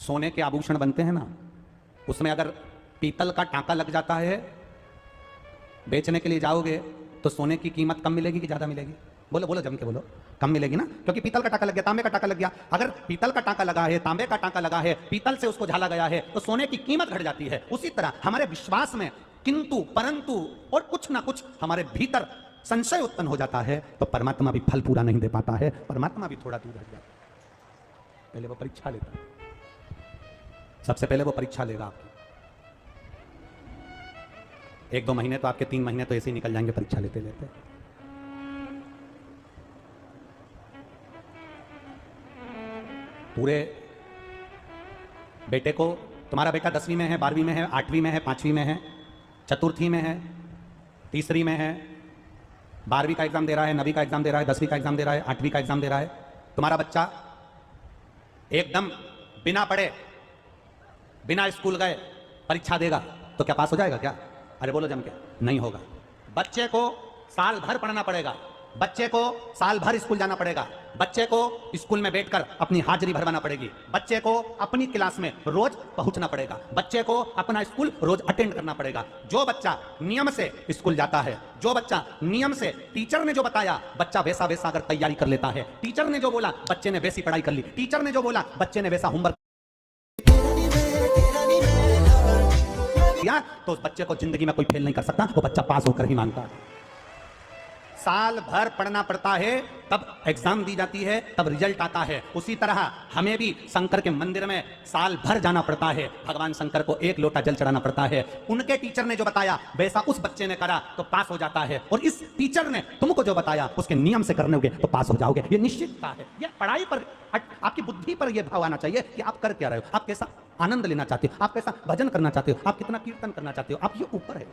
सोने के आभूषण बनते हैं ना, उसमें अगर पीतल का टांका लग जाता है, बेचने के लिए जाओगे तो सोने की कीमत कम मिलेगी कि ज्यादा मिलेगी? बोलो बोलो, जम के बोलो। कम मिलेगी ना, क्योंकि पीतल का टांका लग गया, तांबे का टांका लग गया। अगर पीतल का टांका लगा है, तांबे का टांका लगा है, पीतल से उसको झाला गया है, तो सोने की कीमत घट जाती है। उसी तरह हमारे विश्वास में किंतु परंतु और कुछ ना कुछ हमारे भीतर संशय उत्पन्न हो जाता है, तो परमात्मा भी फल पूरा नहीं दे पाता है, परमात्मा भी थोड़ा दूर हट जाता है। पहले वो परीक्षा लेता है, सबसे पहले वो परीक्षा लेगा आपकी। 1-2 महीने तो आपके, 3 महीने तो ऐसे ही निकल जाएंगे परीक्षा लेते लेते। पूरे बेटे को, तुम्हारा बेटा 10वीं में है, 12वीं में है, 8वीं में है, 5वीं में है, चतुर्थी में है, तीसरी में है, 12वीं का एग्जाम दे रहा है, 9वीं का एग्जाम दे रहा है, 10वीं का एग्जाम दे रहा है, 8वीं का एग्जाम दे रहा है। तुम्हारा बच्चा एकदम बिना पढ़े, बिना स्कूल गए परीक्षा देगा तो क्या पास हो जाएगा क्या? अरे बोलो जम के, नहीं होगा। बच्चे को साल भर पढ़ना पड़ेगा, बच्चे को साल भर स्कूल जाना पड़ेगा, बच्चे को स्कूल में बैठकर अपनी हाजिरी भरवाना पड़ेगी, बच्चे को अपनी क्लास में रोज पहुंचना पड़ेगा, बच्चे को अपना स्कूल रोज अटेंड करना पड़ेगा। जो बच्चा नियम से स्कूल जाता है, जो बच्चा नियम से, टीचर ने जो बताया बच्चा वैसा वैसा अगर तैयारी कर लेता है, टीचर ने जो बोला बच्चे ने वैसी पढ़ाई कर ली, टीचर ने जो बोला बच्चे ने वैसा होमवर्क किया, तो उस बच्चे को जिंदगी में कोई फेल नहीं कर सकता, वो बच्चा पास होकर ही मानता है। साल भर पढ़ना पड़ता है, तब एग्जाम दी जाती है, तब रिजल्ट आता है। उसी तरह हमें भी शंकर के मंदिर में साल भर जाना पड़ता है, भगवान शंकर को 1 लोटा जल चढ़ाना पड़ता है। उनके टीचर ने जो बताया वैसा उस बच्चे ने करा तो पास हो जाता है, और इस टीचर ने तुमको जो बताया उसके नियम से करने होगे तो पास हो जाओगे। ये निश्चितता है। ये पढ़ाई पर, आपकी बुद्धि पर यह भाव आना चाहिए कि आप कर क्या रहे हो, आप कैसा आनंद लेना चाहते हो, आप कैसा भजन करना चाहते हो, आप कितना कीर्तन करना चाहते हो, आप ये ऊपर है,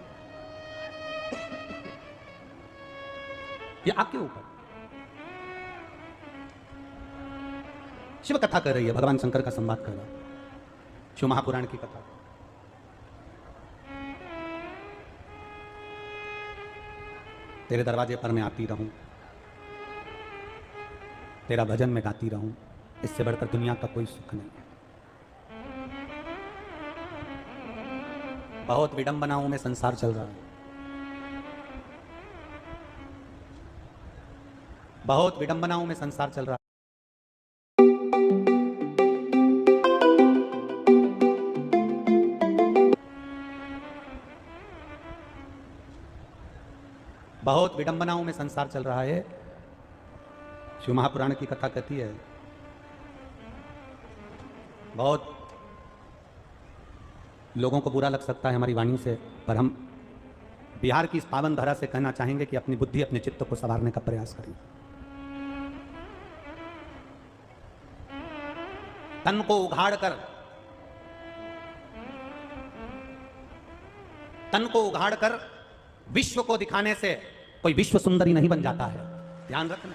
ये आपके ऊपर। शिव कथा कर रही है, भगवान शंकर का संवाद कर रहा है, शिव महापुराण की कथा। तेरे दरवाजे पर मैं आती रहूं, तेरा भजन में गाती रहूं, इससे बढ़कर दुनिया का कोई सुख नहीं है। बहुत विडंबनाओं में संसार चल रहा है, बहुत विडंबनाओं में संसार चल रहा है। बहुत विडंबनाओं में संसार चल रहा है। शिव महापुराण की कथा कहती है, बहुत लोगों को बुरा लग सकता है हमारी वाणी से, पर हम बिहार की इस पावन धरा से कहना चाहेंगे कि अपनी बुद्धि, अपने चित्त को संवारने का प्रयास करें। तन को उघाड़कर, तन को उघाड़कर विश्व को दिखाने से कोई विश्व सुंदरी नहीं बन जाता है, ध्यान रखना।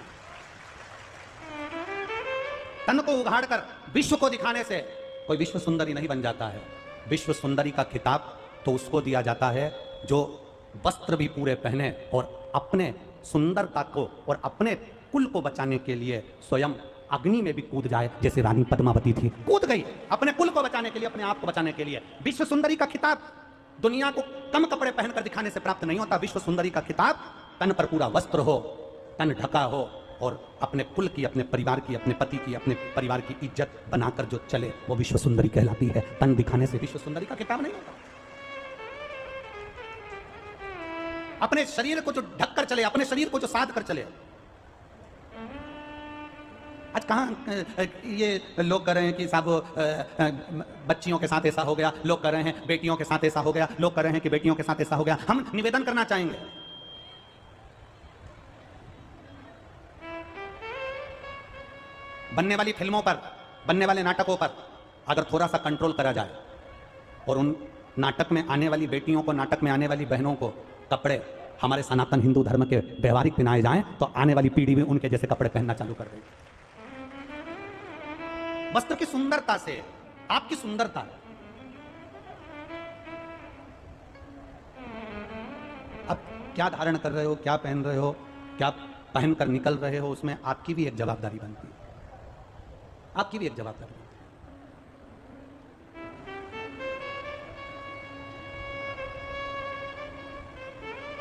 तन को उघाड़कर विश्व को दिखाने से कोई विश्व सुंदरी नहीं बन जाता है। विश्व सुंदरी का खिताब तो उसको दिया जाता है जो वस्त्र भी पूरे पहने और अपने सुंदरता को और अपने कुल को बचाने के लिए स्वयं अग्नि में भी कूद जाए, जैसे रानी पद्मावती थी, कूद गई अपने कुल को बचाने के लिए, अपने आप को बचाने के लिए। विश्व सुंदरी का खिताब दुनिया को कम कपड़े पहनकर दिखाने से प्राप्त नहीं होता। विश्व सुंदरी का खिताब तन पर पूरा वस्त्र हो, तन ढका हो और अपने कुल की, अपने परिवार की, अपने पति की, अपने परिवार की इज्जत बनाकर जो चले, वो विश्व सुंदरी कहलाती है। तन दिखाने से विश्व सुंदरी का खिताब नहीं होता। अपने शरीर को जो ढककर चले, अपने शरीर को जो साध कर चले। आज कहाँ ये लोग कह रहे हैं कि साहब बच्चियों के साथ ऐसा हो गया, लोग कह रहे हैं बेटियों के साथ ऐसा हो गया, लोग कह रहे हैं कि बेटियों के साथ ऐसा हो गया। हम निवेदन करना चाहेंगे, बनने वाली फिल्मों पर, बनने वाले नाटकों पर अगर थोड़ा सा कंट्रोल करा जाए और उन नाटक में आने वाली बेटियों को, नाटक में आने वाली बहनों को कपड़े हमारे सनातन हिंदू धर्म के व्यवहारिक पहनाए जाएं, तो आने वाली पीढ़ी भी उनके जैसे कपड़े पहनना चालू कर देगी। वस्त्र की सुंदरता से, आपकी सुंदरता, अब क्या धारण कर रहे हो, क्या पहन रहे हो, क्या पहनकर निकल रहे हो, उसमें आपकी भी एक जवाबदारी बनती है, आपकी भी एक जवाबदारी बनती है।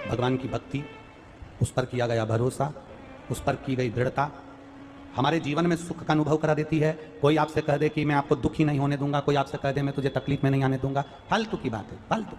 भगवान की भक्ति, उस पर किया गया भरोसा, उस पर की गई दृढ़ता हमारे जीवन में सुख का अनुभव करा देती है। कोई आपसे कह दे कि मैं आपको दुखी नहीं होने दूंगा, कोई आपसे कह दे मैं तुझे तकलीफ में नहीं आने दूंगा, फालतू की बात है, फालतू।